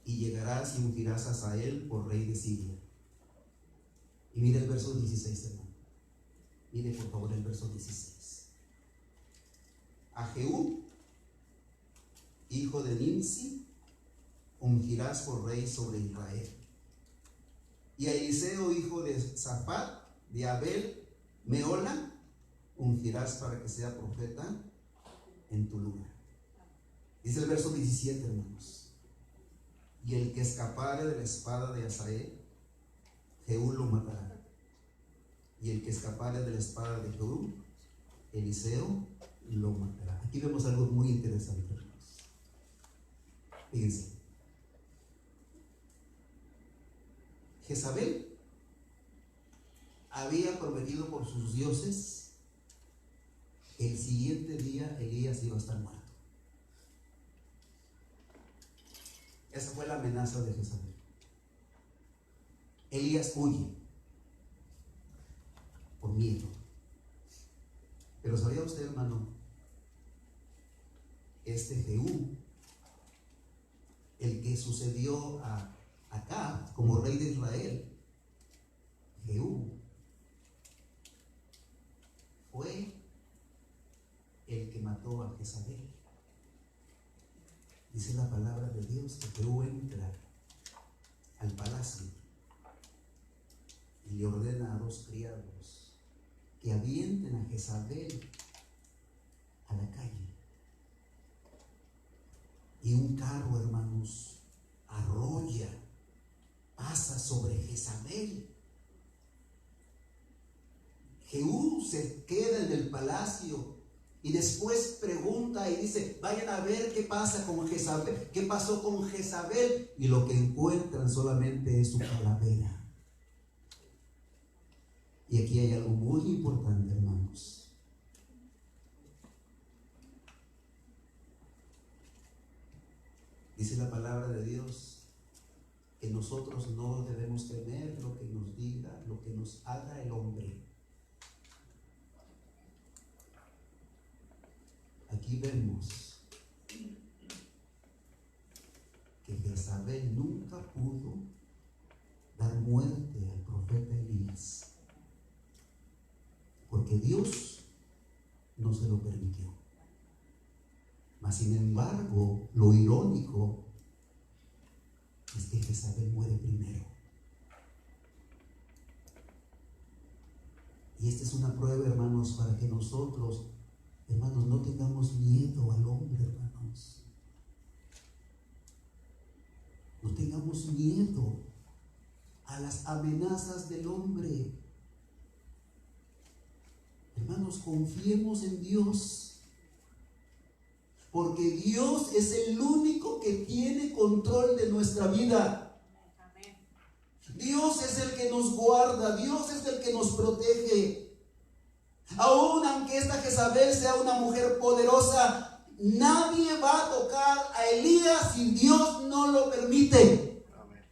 y llegarás y ungirás a Hazael por rey de Siria. Y mire el verso 16, hermano. Mire por favor el verso 16. A Jehú, hijo de Nimsi, ungirás por rey sobre Israel. Y a Eliseo, hijo de Safat, de Abel Meola, ungirás para que sea profeta en tu lugar. Dice el verso 17, hermanos: y el que escapare de la espada de Hazael, Jehú lo matará. Y el que escapare de la espada de Jehú, Eliseo lo matará. Aquí vemos algo muy interesante, hermanos. Fíjense. Jezabel había prometido por sus dioses que el siguiente día Elías iba a estar muerto. Esa fue la amenaza de Jezabel. Elías huye por miedo. Pero ¿sabía usted, hermano? Este Jehú, el que sucedió a Acab como rey de Israel, Jehú fue el que mató a Jezabel. Dice la palabra de Dios que Jehú entra al palacio y le ordena a dos criados que avienten a Jezabel a la calle. Y un carro, hermanos, arrolla, pasa sobre Jezabel. Jehú se queda en el palacio y después pregunta y dice: vayan a ver qué pasa con Jezabel, qué pasó con Jezabel. Y lo que encuentran solamente es su calavera. Y aquí hay algo muy importante, hermanos. Dice la palabra de Dios que nosotros no debemos temer lo que nos diga, lo que nos haga el hombre. Aquí vemos que Jezabel nunca pudo dar muerte al profeta Elías, porque Dios no se lo permitió. Mas sin embargo, lo irónico es que Jezabel muere primero. Y esta es una prueba, hermanos, para que nosotros, hermanos, no tengamos miedo al hombre, hermanos. No tengamos miedo a las amenazas del hombre. Hermanos, confiemos en Dios, porque Dios es el único que tiene control de nuestra vida. Dios es el que nos guarda, Dios es el que nos protege. Aún aunque esta Jezabel sea una mujer poderosa, nadie va a tocar a Elías si Dios no lo permite. Amén.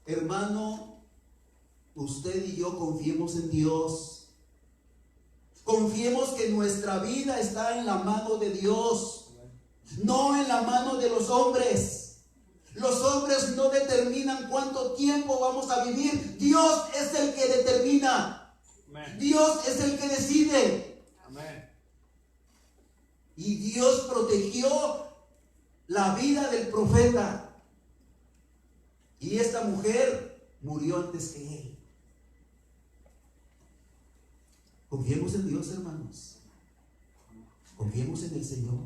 Hermano, usted y yo confiemos en Dios. Confiemos que nuestra vida está en la mano de Dios, no en la mano de los hombres. Los hombres no determinan cuánto tiempo vamos a vivir. Dios es el que determina. Amén. Dios es el que decide. Amén. Y Dios protegió la vida del profeta. Y esta mujer murió antes que él. Confiemos en Dios, hermanos. Confiemos en el Señor.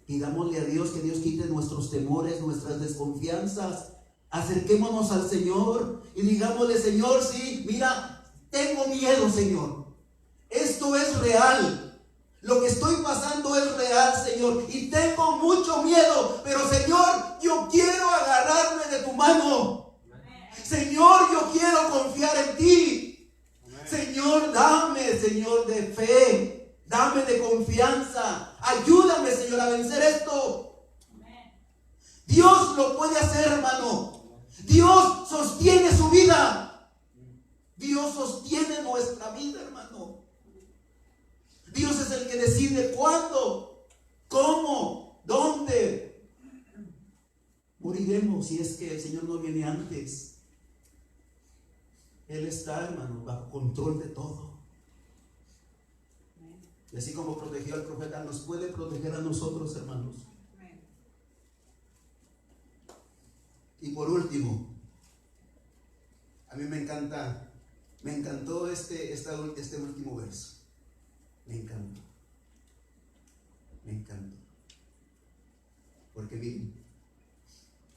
Pidámosle a Dios que Dios quite nuestros temores, nuestras desconfianzas. Acerquémonos al Señor y digámosle: Señor, sí, mira, tengo miedo, Señor. Esto es real. Lo que estoy pasando es real, Señor. Y tengo mucho miedo. Pero, Señor, yo quiero agarrarme de tu mano. Señor, yo quiero confiar en ti. Señor, dame, Señor, de fe, dame de confianza, ayúdame, Señor, a vencer esto. Dios lo puede hacer, hermano. Dios sostiene su vida. Dios sostiene nuestra vida, hermano. Dios es el que decide cuándo, cómo, dónde moriremos si es que el Señor no viene antes. Él está, hermano, bajo control de todo. Y así como protegió al profeta, nos puede proteger a nosotros, hermanos. Y por último, a mí me encantó este último verso. Me encantó. Porque miren,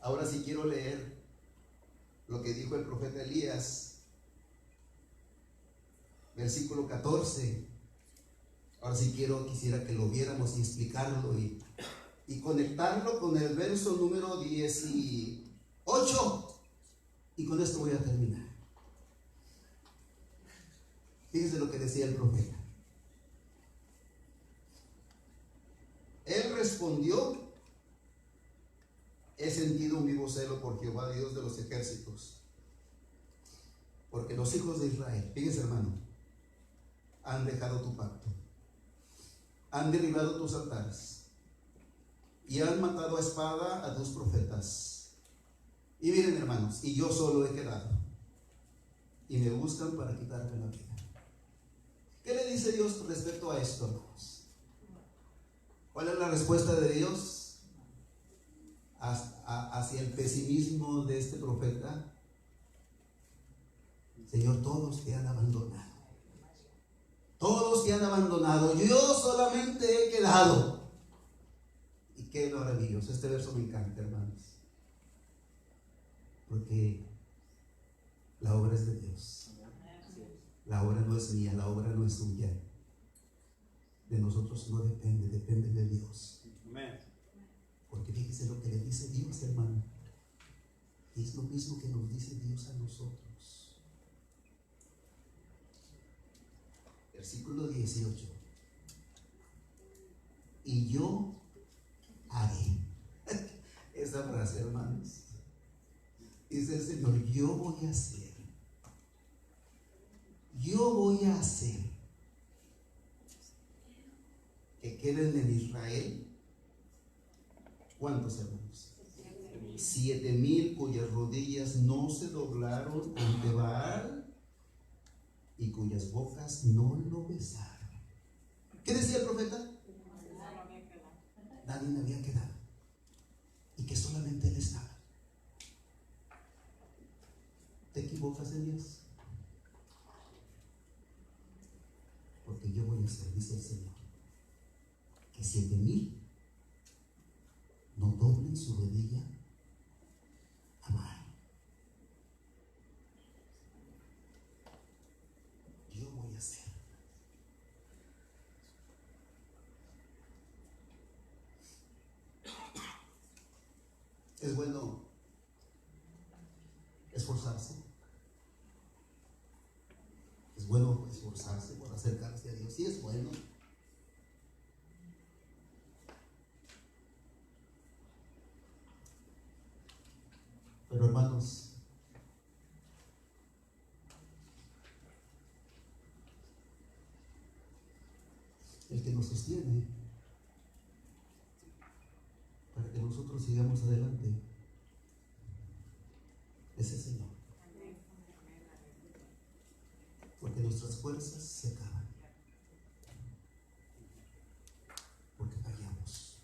ahora sí quiero leer lo que dijo el profeta Elías. Versículo 14. Ahora sí quisiera que lo viéramos y explicarlo y conectarlo con el verso número 18. Y con esto voy a terminar. Fíjense lo que decía el profeta. Él respondió: he sentido un vivo celo por Jehová, Dios de los ejércitos, porque los hijos de Israel, fíjense, hermano, han dejado tu pacto, han derribado tus altares y han matado a espada a tus profetas. Y miren, hermanos, y yo solo he quedado y me buscan para quitarme la vida. ¿Qué le dice Dios respecto a esto, hermanos? ¿Cuál es la respuesta de Dios hacia el pesimismo de este profeta? Señor, todos te han abandonado. se han abandonado, yo solamente he quedado. Y qué maravilloso, este verso me encanta, hermanos, porque la obra es de Dios. La obra no es mía, la obra no es suya. De nosotros no depende, depende de Dios. Porque fíjese lo que le dice Dios, hermano. Y es lo mismo que nos dice Dios a nosotros. Versículo 18. Y yo haré. Esa frase, hermanos. Dice el Señor, yo voy a hacer. Yo voy a hacer que queden en Israel. ¿Cuántos, hermanos? 7,000 cuyas rodillas no se doblaron ante Baal y cuyas bocas no lo besaron. ¿Qué decía el profeta? Nadie había quedado y que solamente él estaba. ¿Te equivocas en Dios? Porque yo voy a hacer, dice el Señor, que 7,000 no doblen su rodilla a Baal. Yo voy a hacer. Es bueno esforzarse. Es bueno esforzarse por acercarse a Dios. Sí, es bueno. Pero hermanos, el que nos sostiene para que nosotros sigamos adelante es el Señor. Porque nuestras fuerzas se acaban. Porque fallamos.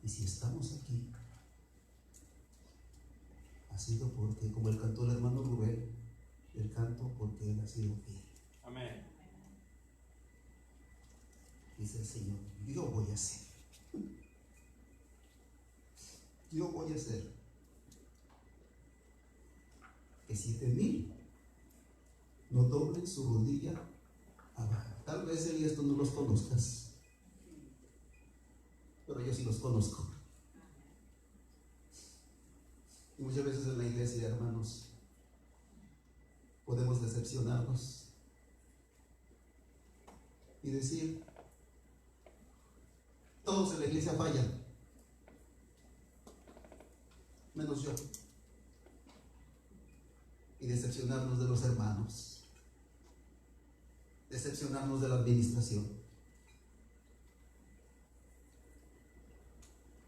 Y si estamos aquí, ha sido porque, como el cantó el hermano Rubén, el canto porque él ha sido fiel. Amén. Dice el Señor, yo voy a hacer. Yo voy a hacer que 7,000 no doblen su rodilla abajo. Tal vez él y esto no los conozcas, pero yo sí los conozco. Y muchas veces en la iglesia, hermanos, podemos decepcionarnos y decir, todos en la iglesia fallan, menos yo. Y decepcionarnos de los hermanos, decepcionarnos de la administración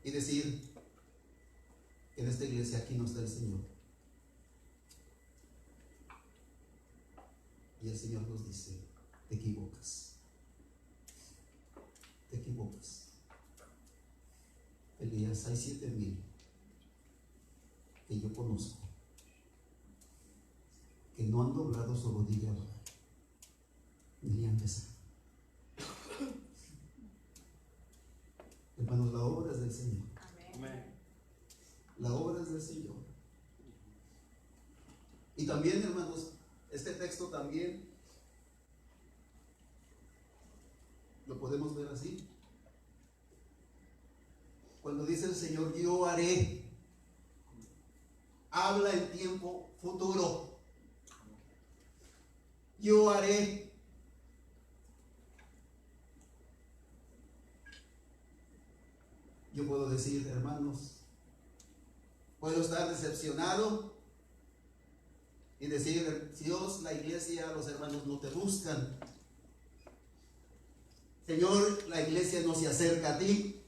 y decir que en esta iglesia aquí no está el Señor. Y el Señor nos dice, te equivocas, te equivocas. Elías, hay 7,000 que yo conozco que no han doblado su rodilla ni han besado. Hermanos, la obra es del Señor. Amén. La obra es del Señor. Y también, hermanos, este texto también lo podemos ver así. Cuando dice el Señor, yo haré, habla en tiempo futuro. Yo haré. Yo puedo decir, hermanos, puedo estar decepcionado y decir, Dios, la iglesia, los hermanos no te buscan. Señor, la iglesia no se acerca a ti.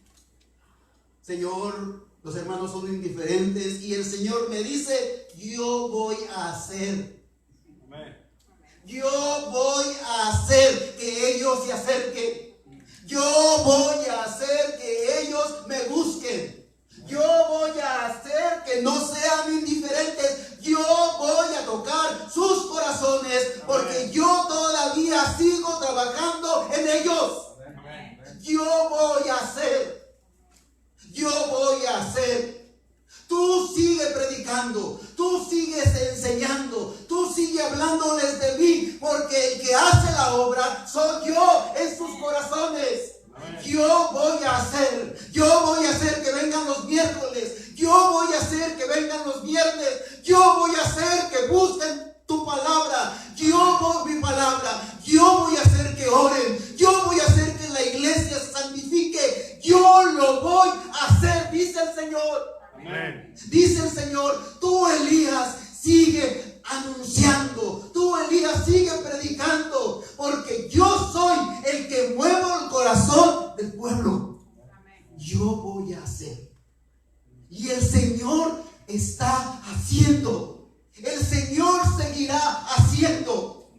Señor, los hermanos son indiferentes. Y el Señor me dice, yo voy a hacer. Amén. Yo voy a hacer que ellos se acerquen. Yo voy a hacer que ellos me busquen. Yo voy a hacer que no sean indiferentes. Yo voy a tocar sus corazones porque yo ellos. Amén. Yo voy a hacer. Tú sigue predicando, tú sigues enseñando, tú sigue hablándoles de mí, porque el que hace la obra soy yo en sus corazones. Amén. Yo voy a hacer que vengan los miércoles, yo voy a hacer que vengan los viernes, yo voy a hacer que busquen tu palabra, mi palabra, yo voy a hacer que oren, yo voy a hacer que la iglesia se santifique, yo lo voy a hacer, dice el Señor. Amén. Dice el Señor, tú Elías sigue anunciando, tú Elías sigue predicando, porque yo soy el que muevo el corazón del pueblo. Yo voy a hacer. Y el Señor está haciendo. El Señor seguirá haciendo.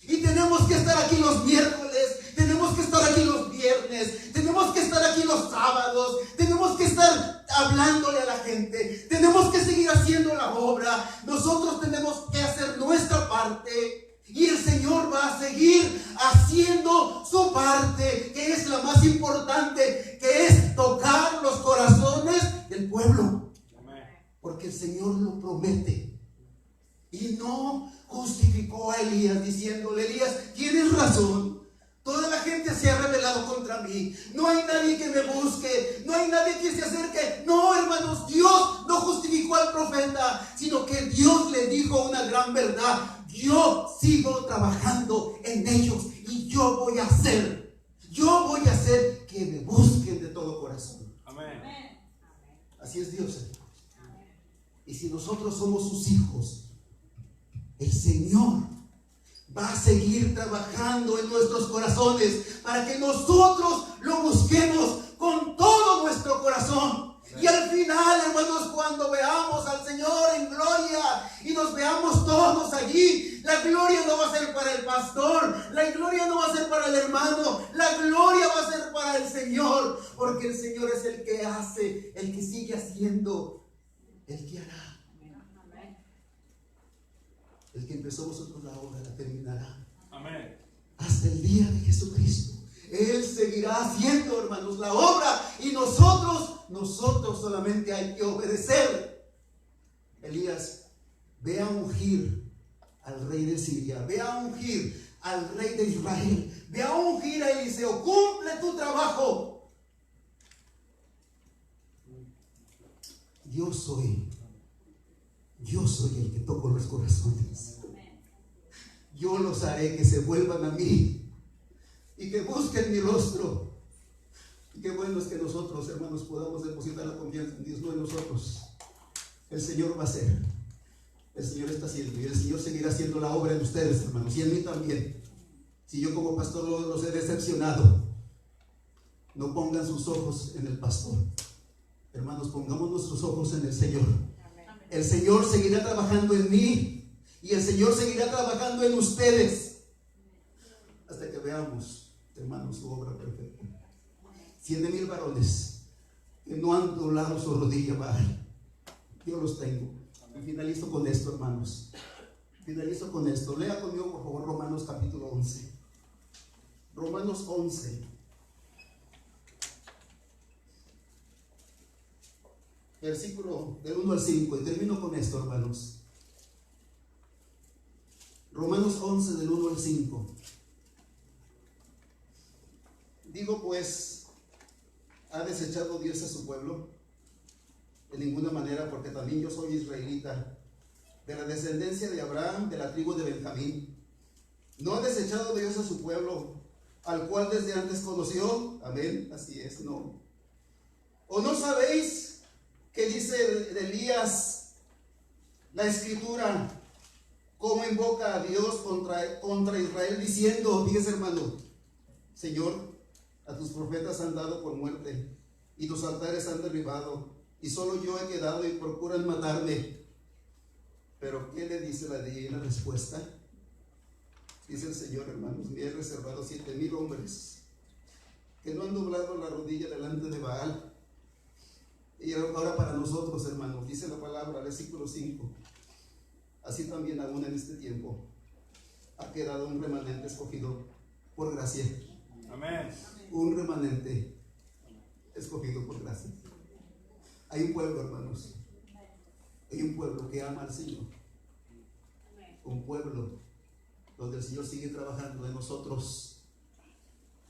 Y tenemos que estar aquí los miércoles, tenemos que estar aquí los viernes, tenemos que estar aquí los sábados, tenemos que estar hablándole a la gente, tenemos que seguir haciendo la obra. Nosotros tenemos que hacer nuestra parte y el Señor va a seguir haciendo su parte, que es la más importante, que es tocar los corazones del pueblo. Amén. Porque el Señor lo promete. Y no justificó a Elías diciéndole: Elías, tienes razón, toda la gente se ha rebelado contra mí, no hay nadie que me busque, no hay nadie que se acerque. No, hermanos, Dios no justificó al profeta, sino que Dios le dijo una gran verdad: yo sigo trabajando en ellos y yo voy a hacer que me busquen de todo corazón. Amén. Así es Dios, hermanos. Y si nosotros somos sus hijos, el Señor va a seguir trabajando en nuestros corazones para que nosotros lo busquemos con todo nuestro corazón. Y al final, hermanos, cuando veamos al Señor en gloria y nos veamos todos allí, la gloria no va a ser para el pastor, la gloria no va a ser para el hermano, la gloria va a ser para el Señor, porque el Señor es el que hace, el que sigue haciendo, el que hará. El que empezó vosotros la obra la terminará. Amén. Hasta el día de Jesucristo. Él seguirá haciendo, hermanos, la obra. Y nosotros solamente hay que obedecer. Elías, ve a ungir al rey de Siria. Ve a ungir al rey de Israel. Ve a ungir a Eliseo. Cumple tu trabajo. Yo soy el que toco los corazones. Yo los haré que se vuelvan a mí y que busquen mi rostro. Y qué bueno es que nosotros, hermanos, podamos depositar la confianza en Dios, no en nosotros. El Señor va a hacer. El Señor está haciendo y el Señor seguirá haciendo la obra en ustedes, hermanos, y en mí también. Si yo como pastor los he decepcionado, no pongan sus ojos en el pastor. Hermanos, pongamos nuestros ojos en el Señor. El Señor seguirá trabajando en mí y el Señor seguirá trabajando en ustedes hasta que veamos, hermanos, su obra perfecta. 100,000 varones que no han doblado su rodilla, Baal, yo los tengo. Y finalizo con esto, hermanos. Finalizo con esto. Lea conmigo, por favor, Romanos capítulo 11. Romanos 11. Versículo del 1 al 5, y termino con esto, hermanos. Romanos 11, del 1 al 5. Digo pues, ¿ha desechado Dios a su pueblo? De ninguna manera, porque también yo soy israelita, de la descendencia de Abraham, de la tribu de Benjamín. ¿No ha desechado Dios a su pueblo, al cual desde antes conoció? Amén, así es, no. ¿O no sabéis que dice de Elías la escritura, cómo invoca a Dios contra Israel, diciendo, fíjese, hermano: Señor, a tus profetas han dado por muerte y tus altares han derribado, y solo yo he quedado y procuran matarme? Pero ¿qué le dice la divina respuesta? Dice el Señor, hermanos: me he reservado 7,000 hombres que no han doblado la rodilla delante de Baal. Y ahora para nosotros, hermanos, dice la palabra, versículo 5: así también aún en este tiempo ha quedado un remanente escogido por gracia. Amén. Un remanente escogido por gracia. Hay un pueblo, hermanos. Hay un pueblo que ama al Señor. Un pueblo donde el Señor sigue trabajando en nosotros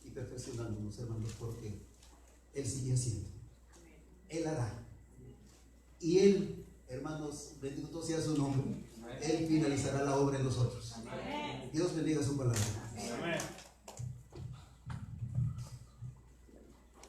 y perfeccionándonos, hermanos, porque Él sigue haciendo. Él hará. Y Él, hermanos, bendito sea su nombre. Él finalizará la obra en nosotros. Dios bendiga su palabra.